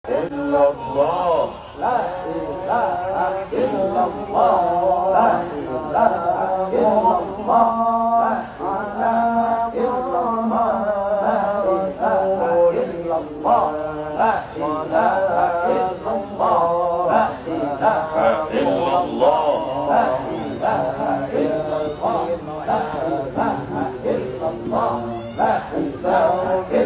إلا الله لا إله إلا الله لا إله إلا الله لا إله إلا الله لا إله إلا الله لا إله إلا الله لا إله إلا الله لا إله إلا الله لا إله إلا الله لا إله إلا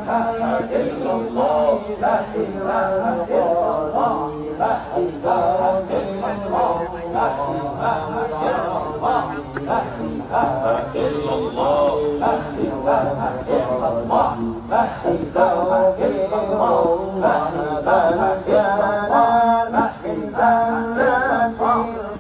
الله لا إله إلا الله لا إله إلا الله لا إله إلا الله لا إله إلا الله لا إله إلا الله لا إله إلا الله لا إله إلا الله لا إله إلا الله لا من زلة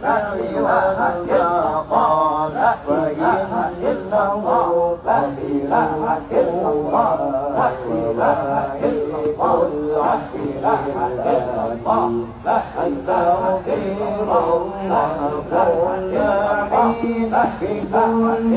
لا إله إلا الله لا إله إلا الله لا إله إلا الله لا إله إلا الله لا إله إلا الله لا أستغفر الله يا حبيب في كل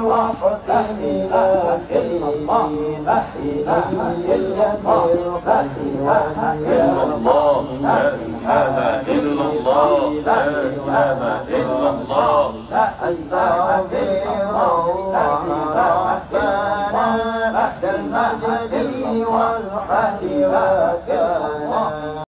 وقت لا إله إلا الله لا إله إلا الله لا إله إلا الله لا إله إلا الله لا إله إلا الله لا أستغفر الله ربنا لك المجد والحمد